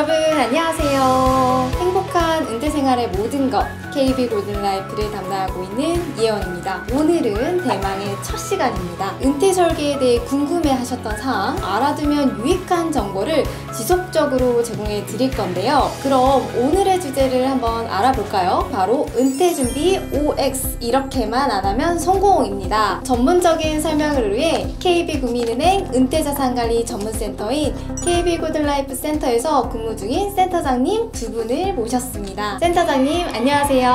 여러분 안녕하세요. 행복한 은퇴 생활의 모든 것 KB 골든라이프를 담당하고 있는 이혜원입니다. 오늘은 대망의 첫 시간입니다. 은퇴 설계에 대해 궁금해하셨던 사항, 알아두면 유익한 정보를 지속적으로 제공해 드릴 건데요. 그럼 오늘의 주제를 한번 알아볼까요? 바로 은퇴 준비 OX, 이렇게만 안 하면 성공입니다. 전문적인 설명을 위해 KB국민은행 은퇴자산관리 전문센터인 KB 골든라이프 센터에서 근무 중인 센터장님 두 분을 모셨습니다. 센터장님 안녕하세요. 네,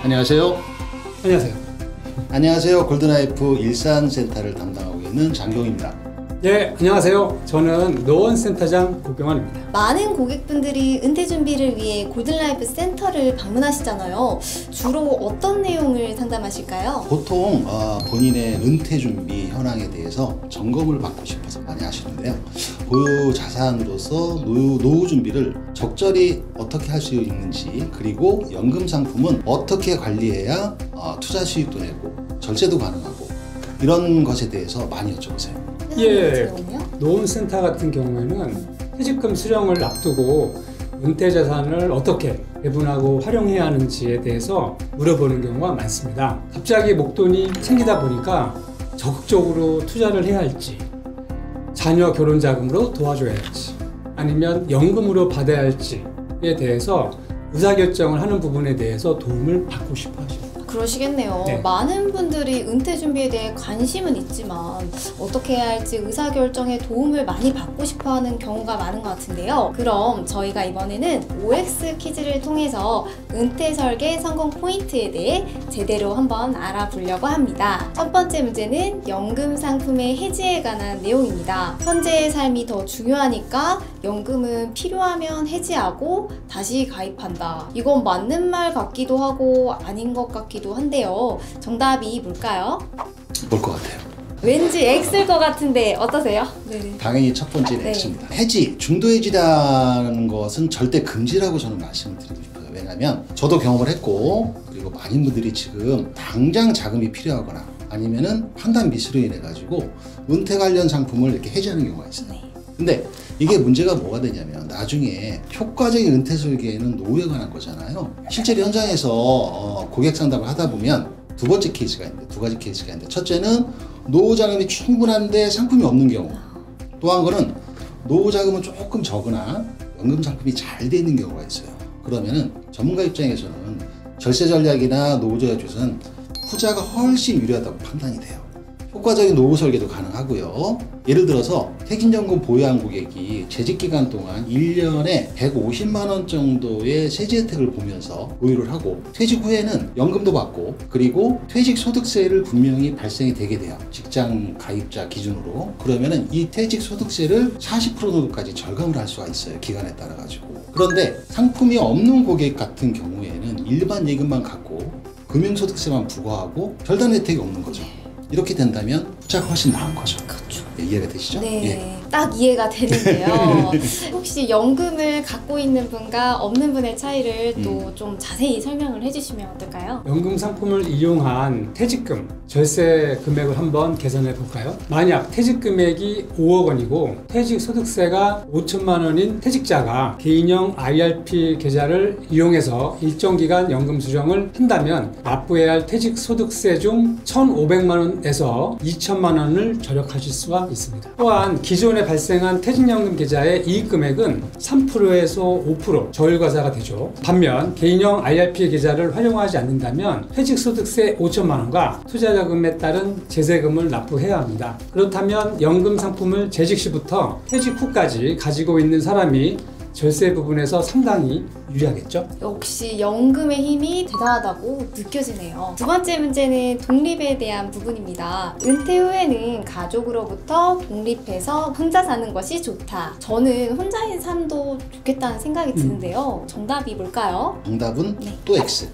안녕하세요. 안녕하세요. 안녕하세요. 골든라이프 일산센터를 담당하고 있는 장경입니다. 예, 안녕하세요. 저는 노원센터장 고경환입니다. 많은 고객분들이 은퇴 준비를 위해 골든라이프 센터를 방문하시잖아요. 주로 어떤 내용을 상담하실까요? 보통 본인의 은퇴 준비 현황에 대해서 점검을 받고 싶어서 많이 하시는데요. 보유 자산으로서 노후 준비를 적절히 어떻게 할 수 있는지, 그리고 연금 상품은 어떻게 관리해야 투자 수익도 내고 절세도 가능하고, 이런 것에 대해서 많이 여쭤보세요. 예, 노원센터 같은 경우에는 퇴직금 수령을 앞두고 은퇴 자산을 어떻게 배분하고 활용해야 하는지에 대해서 물어보는 경우가 많습니다. 갑자기 목돈이 생기다 보니까 적극적으로 투자를 해야 할지, 자녀 결혼 자금으로 도와줘야 할지, 아니면 연금으로 받아야 할지에 대해서 의사결정을 하는 부분에 대해서 도움을 받고 싶어 하십니다. 그러시겠네요. 네. 많은 분들이 은퇴 준비에 대해 관심은 있지만 어떻게 해야 할지 의사결정에 도움을 많이 받고 싶어하는 경우가 많은 것 같은데요. 그럼 저희가 이번에는 OX 퀴즈를 통해서 은퇴 설계 성공 포인트에 대해 제대로 한번 알아보려고 합니다. 첫 번째 문제는 연금 상품의 해지에 관한 내용입니다. 현재의 삶이 더 중요하니까 연금은 필요하면 해지하고 다시 가입한다. 이건 맞는 말 같기도 하고 아닌 것 같기도 한데요. 정답이 뭘까요? 볼 것 같아요. 왠지 X일 것 같은데 어떠세요? 네. 당연히 첫 번째는 X입니다. 해지, 중도 해지라는 것은 절대 금지라고 저는 말씀을 드리고 싶어요. 왜냐하면 저도 경험을 했고, 그리고 많은 분들이 지금 당장 자금이 필요하거나 아니면은 판단 미스로 인해 가지고 은퇴 관련 상품을 이렇게 해지하는 경우가 있어요. 네. 근데 이게 문제가 뭐가 되냐면, 나중에 은퇴 설계에는 노후에 관한 거잖아요. 실제로 현장에서 고객 상담을 하다 보면 두 번째 케이스가 있는데, 두 가지 케이스가 있는데, 첫째는 노후 자금이 충분한데 상품이 없는 경우, 또 한 거는 노후 자금은 조금 적으나 연금 상품이 잘 돼 있는 경우가 있어요. 그러면은 전문가 입장에서는 절세 전략이나 노후 전략에서는 후자가 훨씬 유리하다고 판단이 돼요. 효과적인 노후 설계도 가능하고요. 예를 들어서 퇴직연금 보유한 고객이 재직 기간 동안 1년에 150만 원 정도의 세제 혜택을 보면서 보유를 하고, 퇴직 후에는 연금도 받고, 그리고 퇴직 소득세를 분명히 발생이 되게 돼요. 직장 가입자 기준으로. 그러면은 이 퇴직 소득세를 40% 정도까지 절감을 할 수가 있어요. 기간에 따라 가지고. 그런데 상품이 없는 고객 같은 경우에는 일반 예금만 갖고 금융소득세만 부과하고 별다른 혜택이 없는 거죠. 이렇게 된다면 후자가 훨씬 나은 거죠. 그렇죠. 네, 이해가 되시죠? 네, 예. 딱 이해가 되는데요. 혹시 연금을 갖고 있는 분과 없는 분의 차이를 또 좀 자세히 설명을 해주시면 어떨까요? 연금 상품을 이용한 퇴직금, 절세 금액을 한번 계산해 볼까요? 만약 퇴직 금액이 5억 원이고 퇴직 소득세가 5천만 원인 퇴직자가 개인형 IRP 계좌를 이용해서 일정 기간 연금 수령을 한다면 납부해야 할 퇴직 소득세 중 1,500만 원에서 2천만 원을 절약하실 수가 있습니다. 또한 기존에 발생한 퇴직연금 계좌의 이익 금액은 3%에서 5% 저율과세가 되죠. 반면 개인형 IRP 계좌를 활용하지 않는다면 퇴직소득세 5천만 원과 투자자금에 따른 제세금을 납부해야 합니다. 그렇다면 연금 상품을 재직 시부터 퇴직 후까지 가지고 있는 사람이 절세 부분에서 상당히 유리하겠죠? 역시 연금의 힘이 대단하다고 느껴지네요. 두 번째 문제는 독립에 대한 부분입니다. 은퇴 후에는 가족으로부터 독립해서 혼자 사는 것이 좋다. 저는 혼자인 삶도 좋겠다는 생각이 드는데요. 정답이 뭘까요? 정답은 네. 또 X.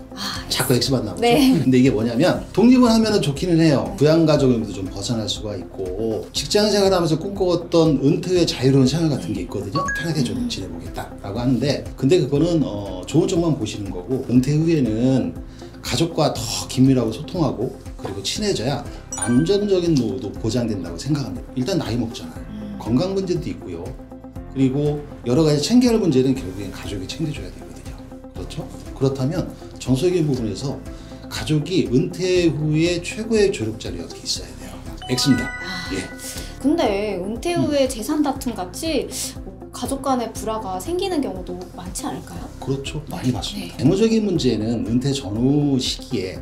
자꾸 X만 나오죠. 네. 근데 이게 뭐냐면, 독립을 하면은 좋기는 해요. 부양가족에도 좀 벗어날 수가 있고, 직장 생활하면서 꿈꿔왔던 은퇴 후의 자유로운 생활 같은 게 있거든요. 편하게 좀 지내보겠다라고 하는데, 근데 그거는 좋은 쪽만 보시는 거고, 은퇴 후에는 가족과 더 긴밀하고 소통하고, 그리고 친해져야 안정적인 노후도 보장된다고 생각합니다. 일단 나이 먹잖아요. 건강 문제도 있고요. 그리고 여러 가지 챙겨야 할 문제는 결국엔 가족이 챙겨줘야 되거든요. 그렇죠? 그렇다면 정서적인 부분에서 가족이 은퇴 후에 최고의 조력자로 이렇게 있어야 돼요. X입니다. 예. 근데 은퇴 후에 재산 다툼 같이 가족 간의 불화가 생기는 경우도 많지 않을까요? 그렇죠. 많이 봤습니다. 네. 재무적인 문제는 은퇴 전후 시기에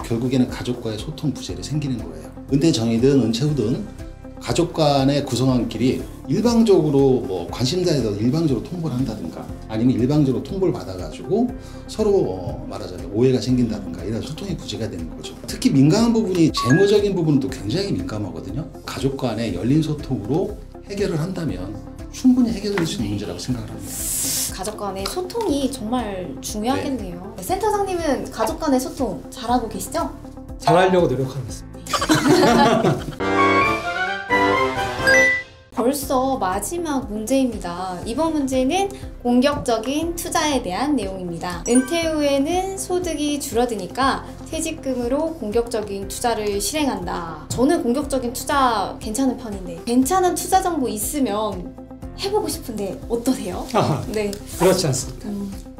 결국에는 가족과의 소통 부재가 생기는 거예요. 은퇴 전이든 은퇴 후든 가족 간의 구성원끼리 일방적으로 뭐 관심사에 대해서 일방적으로 통보를 한다든가 아니면 일방적으로 통보를 받아가지고 서로 말하자면 오해가 생긴다든가 이런 소통이 부재가 되는 거죠. 특히 민감한 부분이 재무적인 부분도 굉장히 민감하거든요. 가족 간의 열린 소통으로 해결을 한다면 충분히 해결될 수 있는 문제라고 생각을 합니다. 가족 간의 소통이 정말 중요하겠네요. 네, 센터장님은 가족 간의 소통 잘하고 계시죠? 잘하려고 노력하고 있습니다. 벌써 마지막 문제입니다. 이번 문제는 공격적인 투자에 대한 내용입니다. 은퇴 후에는 소득이 줄어드니까 퇴직금으로 공격적인 투자를 실행한다. 저는 공격적인 투자 괜찮은 편인데 괜찮은 투자 정보 있으면 해보고 싶은데 어떠세요? 네. 그렇지 않습니다.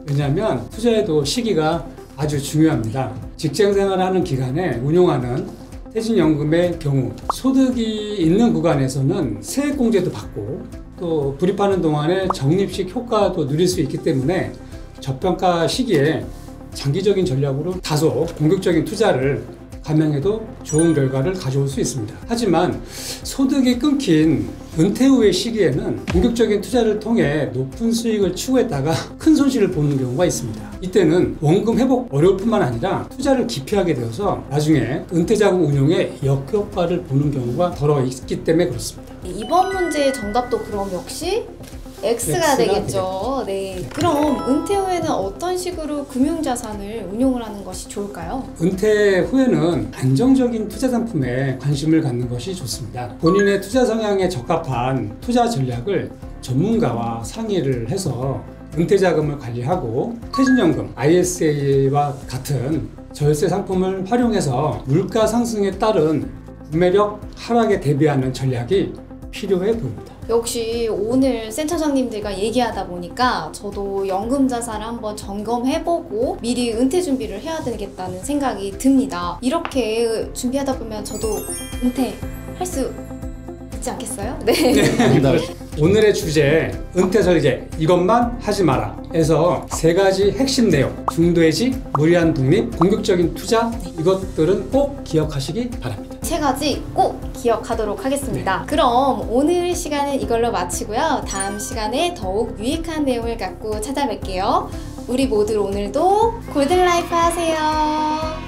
왜냐하면 투자에도 시기가 아주 중요합니다. 직장 생활하는 기간에 운용하는 퇴직연금의 경우 소득이 있는 구간에서는 세액공제도 받고 또 불입하는 동안에 적립식 효과도 누릴 수 있기 때문에 저평가 시기에 장기적인 전략으로 다소 공격적인 투자를 감행해도 좋은 결과를 가져올 수 있습니다. 하지만 소득이 끊긴 은퇴 후의 시기에는 공격적인 투자를 통해 높은 수익을 추구했다가 큰 손실을 보는 경우가 있습니다. 이때는 원금 회복 어려울 뿐만 아니라 투자를 기피하게 되어서 나중에 은퇴자금 운용에 역효과를 보는 경우가 더러 있기 때문에 그렇습니다. 이번 문제의 정답도 그럼 역시 X가 X가 되겠죠. 네. 그럼 은퇴 후에는 어떤 식으로 금융자산을 운용을 하는 것이 좋을까요? 은퇴 후에는 안정적인 투자 상품에 관심을 갖는 것이 좋습니다. 본인의 투자 성향에 적합한 투자 전략을 전문가와 상의를 해서 은퇴 자금을 관리하고 퇴직연금, ISA와 같은 절세 상품을 활용해서 물가 상승에 따른 구매력 하락에 대비하는 전략이 필요해 보입니다. 역시 오늘 센터장님들과 얘기하다 보니까 저도 연금 자산을 한번 점검해보고 미리 은퇴 준비를 해야 되겠다는 생각이 듭니다. 이렇게 준비하다 보면 저도 은퇴할 수 있지 않겠어요? 네. 오늘의 주제 은퇴 설계 이것만 하지 마라 에서 세 가지 핵심 내용 중도해지, 무리한 독립, 공격적인 투자 이것들은 꼭 기억하시기 바랍니다. 세 가지 꼭 기억하도록 하겠습니다. 그럼 오늘 시간은 이걸로 마치고요. 다음 시간에 더욱 유익한 내용을 갖고 찾아뵐게요. 우리 모두 오늘도 골든라이프 하세요.